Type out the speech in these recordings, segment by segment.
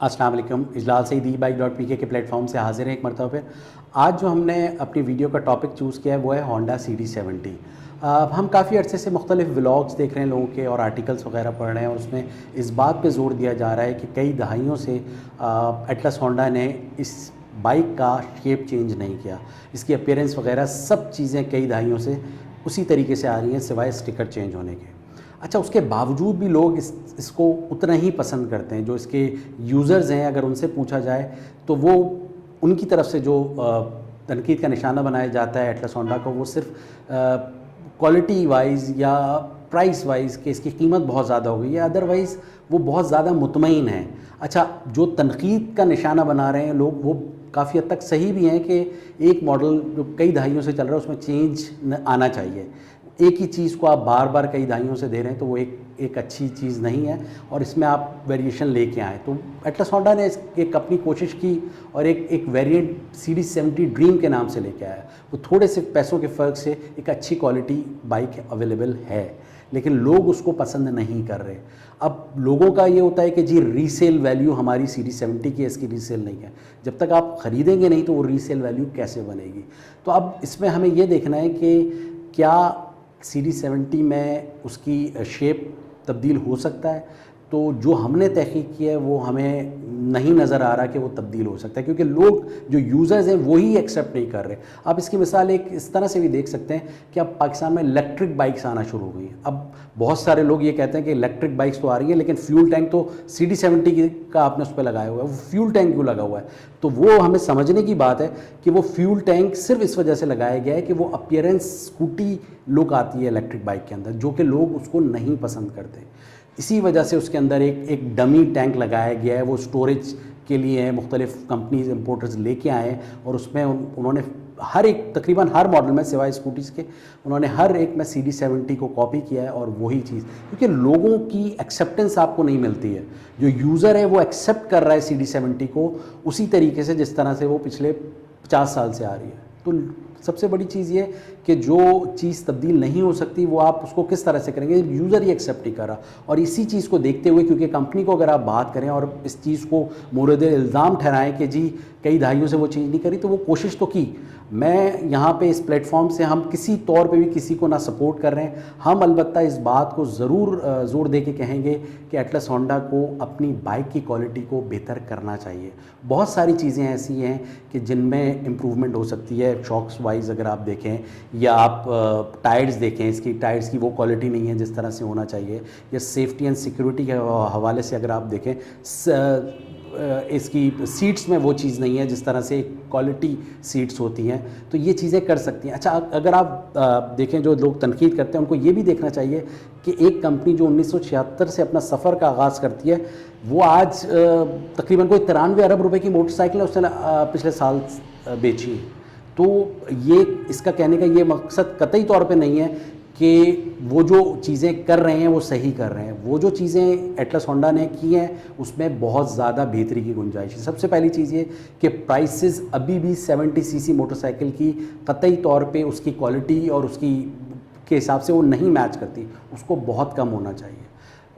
अस्सलाम वालेकुम। इजलाल से e-bike.pk के प्लेटफॉर्म से हाजिर हैं एक मरतबा फिर। आज जो हमने अपनी वीडियो का टॉपिक चूज़ किया है वो है होंडा CD70। हम काफ़ी अरसे से मुख्तलिफ व्लॉग्स देख रहे हैं लोगों के और आर्टिकल्स वगैरह पढ़ रहे हैं, और उसमें इस बात पे ज़ोर दिया जा रहा है कि कई दहाइयों से एटलस होंडा ने इस बाइक का शेप चेंज नहीं किया। इसकी अपीयरेंस वगैरह सब चीज़ें कई दहाइयों से उसी तरीके से आ रही हैं सिवाय स्टिकर चेंज होने के। अच्छा, उसके बावजूद भी लोग इसको उतना ही पसंद करते हैं। जो इसके यूज़र्स हैं, अगर उनसे पूछा जाए तो वो उनकी तरफ से जो तनकीद का निशाना बनाया जाता है एटलस होंडा को, वो सिर्फ क्वालिटी वाइज या प्राइस वाइज कि इसकी कीमत बहुत ज़्यादा हो गई है, अदरवाइज़ वो बहुत ज़्यादा मुतमईन है। अच्छा, जो तनकीद का निशाना बना रहे हैं लोग, वो काफ़ी हद तक सही भी हैं कि एक मॉडल जो कई दहाइयों से चल रहा है उसमें चेंज आना चाहिए। एक ही चीज़ को आप बार बार कई दहाइयों से दे रहे हैं तो वो एक अच्छी चीज़ नहीं है, और इसमें आप वेरिएशन लेके आएँ। तो एटलस होंडा ने एक अपनी कोशिश की और एक वेरिएंट CD70 ड्रीम के नाम से लेके आया। वो थोड़े से पैसों के फ़र्क से एक अच्छी क्वालिटी बाइक अवेलेबल है, लेकिन लोग उसको पसंद नहीं कर रहे। अब लोगों का ये होता है कि जी रीसेल वैल्यू हमारी CD70 की, इसकी रीसेल नहीं है। जब तक आप ख़रीदेंगे नहीं तो वो रीसेल वैल्यू कैसे बनेगी? तो अब इसमें हमें ये देखना है कि क्या CD70 में उसकी शेप तब्दील हो सकता है। तो जो हमने तहकीक की है वो हमें नहीं नज़र आ रहा कि वो तब्दील हो सकता है, क्योंकि लोग जो यूज़र्स हैं वही एक्सेप्ट नहीं कर रहे। आप इसकी मिसाल एक इस तरह से भी देख सकते हैं कि अब पाकिस्तान में इलेक्ट्रिक बाइक्स आना शुरू हो गई हैं। अब बहुत सारे लोग ये कहते हैं कि इलेक्ट्रिक बाइक्स तो आ रही हैं, लेकिन फ्यूल टैंक तो CD70 का आपने उस पर लगाया हुआ है। वो फ्यूल टैंक क्यों लगा हुआ है? तो वो हमें समझने की बात है कि वो फ्यूल टैंक सिर्फ इस वजह से लगाया गया है कि वो अपीयरेंस स्कूटी लुक आती है इलेक्ट्रिक बाइक के अंदर, जो कि लोग उसको नहीं पसंद करते। इसी वजह से उसके अंदर एक डमी टैंक लगाया गया है। वो स्टोरेज के लिए है, मुख्तलिफ़ कंपनीज इंपोर्टर्स लेके आए हैं, और उसमें उन्होंने हर एक तकरीबन हर मॉडल में सिवाय स्कूटीज़ के उन्होंने हर एक में CD70 को कॉपी किया है। और वही चीज़, क्योंकि लोगों की एक्सेप्टेंस आपको नहीं मिलती है। जो यूज़र है वो एक्सेप्ट कर रहा है CD70 को उसी तरीके से जिस तरह से वो पिछले 50 साल से आ रही है। तो सबसे बड़ी चीज़ ये कि जो चीज़ तब्दील नहीं हो सकती वो आप उसको किस तरह से करेंगे? यूज़र ही एक्सेप्ट नहीं कर रहा। और इसी चीज़ को देखते हुए, क्योंकि कंपनी को अगर आप बात करें और इस चीज़ को मोरद इल्ज़ाम ठहराएं कि जी कई दहाइयों से वो चीज़ नहीं करी, तो वो कोशिश तो की। मैं यहाँ पे इस प्लेटफॉर्म से हम किसी तौर पे भी किसी को ना सपोर्ट कर रहे हैं। हम अलबत्ता इस बात को ज़रूर ज़ोर दे के कहेंगे कि एटलस होंडा को अपनी बाइक की क्वालिटी को बेहतर करना चाहिए। बहुत सारी चीज़ें ऐसी हैं कि जिनमें इम्प्रूवमेंट हो सकती है। शॉक्स वाइज अगर आप देखें, या आप टायर्स देखें, इसकी टायर्स की वो क्वालिटी नहीं है जिस तरह से होना चाहिए। या सेफ्टी एंड सिक्योरिटी के हवाले से अगर आप देखें, इसकी सीट्स में वो चीज़ नहीं है जिस तरह से क्वालिटी सीट्स होती हैं। तो ये चीज़ें कर सकती हैं। अच्छा, अगर आप देखें, जो लोग तनकीद करते हैं उनको ये भी देखना चाहिए कि एक कंपनी जो 1976 से अपना सफ़र का आगाज़ करती है, वो आज तकरीबन कोई 93 अरब रुपए की मोटरसाइकिल उसने पिछले साल बेची है। तो ये इसका कहने का ये मकसद कतई तौर पे नहीं है कि वो जो चीज़ें कर रहे हैं वो सही कर रहे हैं। वो जो चीज़ें एटलस होंडा ने की हैं उसमें बहुत ज़्यादा बेहतरी की गुंजाइश है। सबसे पहली चीज़ ये कि प्राइसेस अभी भी 70 सीसी मोटरसाइकिल की कतई तौर पे उसकी क्वालिटी और उसकी के हिसाब से वो नहीं मैच करती, उसको बहुत कम होना चाहिए।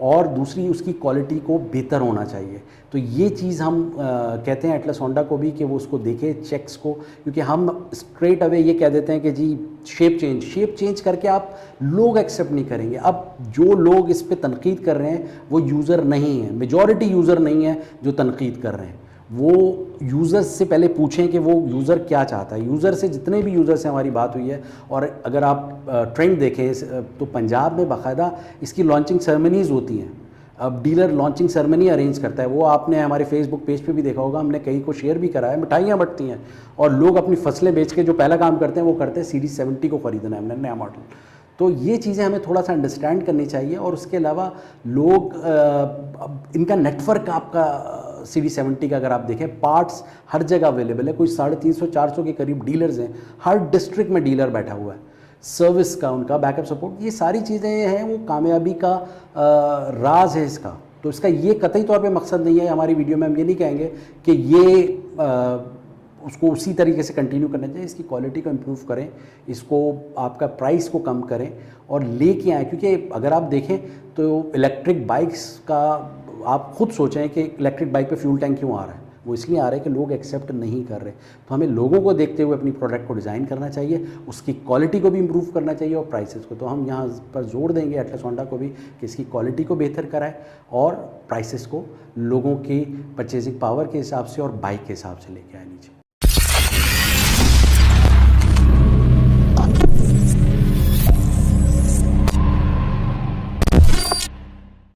और दूसरी, उसकी क्वालिटी को बेहतर होना चाहिए। तो ये चीज़ हम कहते हैं एटलस होंडा को भी कि वो उसको देखे चेक्स को, क्योंकि हम स्ट्रेट अवे ये कह देते हैं कि जी शेप चेंज करके आप लोग एक्सेप्ट नहीं करेंगे। अब जो लोग इस पे तनकीद कर रहे हैं वो यूज़र नहीं है, मेजॉरिटी यूज़र नहीं है जो तनकीद कर रहे हैं। वो यूज़र्स से पहले पूछें कि वो यूज़र क्या चाहता है। यूज़र से, जितने भी यूज़र से हमारी बात हुई है, और अगर आप ट्रेंड देखें तो पंजाब में बाकायदा इसकी लॉन्चिंग सेरेमनीज़ होती हैं। अब डीलर लॉन्चिंग सेरेमनी अरेंज करता है। वो आपने हमारे फेसबुक पेज पे भी देखा होगा, हमने कई को शेयर भी करा है। मिठाइयाँ बंटती हैं और लोग अपनी फसलें बेच के जो पहला काम करते हैं वो करते हैं CD70 को ख़रीदना है हमने नया मॉडल। तो ये चीज़ें हमें थोड़ा सा अंडरस्टैंड करनी चाहिए। और उसके अलावा लोग इनका नेटवर्क आपका CD70 का अगर आप देखें, पार्ट्स हर जगह अवेलेबल है। कोई 350-400 के करीब डीलर्स हैं, हर डिस्ट्रिक्ट में डीलर बैठा हुआ है। सर्विस का, उनका बैकअप सपोर्ट, ये सारी चीज़ें हैं वो कामयाबी का राज है इसका। तो इसका ये कतई तौर पे मकसद नहीं है। हमारी वीडियो में हम ये नहीं कहेंगे कि ये उसको उसी तरीके से कंटिन्यू करना चाहिए। इसकी क्वालिटी को इम्प्रूव करें, इसको आपका प्राइस को कम करें और लेके आएँ। क्योंकि अगर आप देखें तो इलेक्ट्रिक बाइक्स का آپ خود سوچیں کہ الیکٹرک بائک پہ فیول ٹینک کیوں آ رہا ہے؟ وہ اس لیے آ رہا ہے کہ لوگ ایکسیپٹ نہیں کر رہے. تو ہمیں لوگوں کو دیکھتے ہوئے اپنی پروڈکٹ کو ڈیزائن کرنا چاہیے, اس کی کوالٹی کو بھی امپروو کرنا چاہیے اور پرائسز کو. تو ہم یہاں پر زور دیں گے ایٹلس ہونڈا کو بھی کہ اس کی کوالٹی کو بہتر کرائے اور پرائسز کو لوگوں کی پرچیزنگ پاور کے حساب سے اور بائک کے حساب سے لے کے آئے نیچے.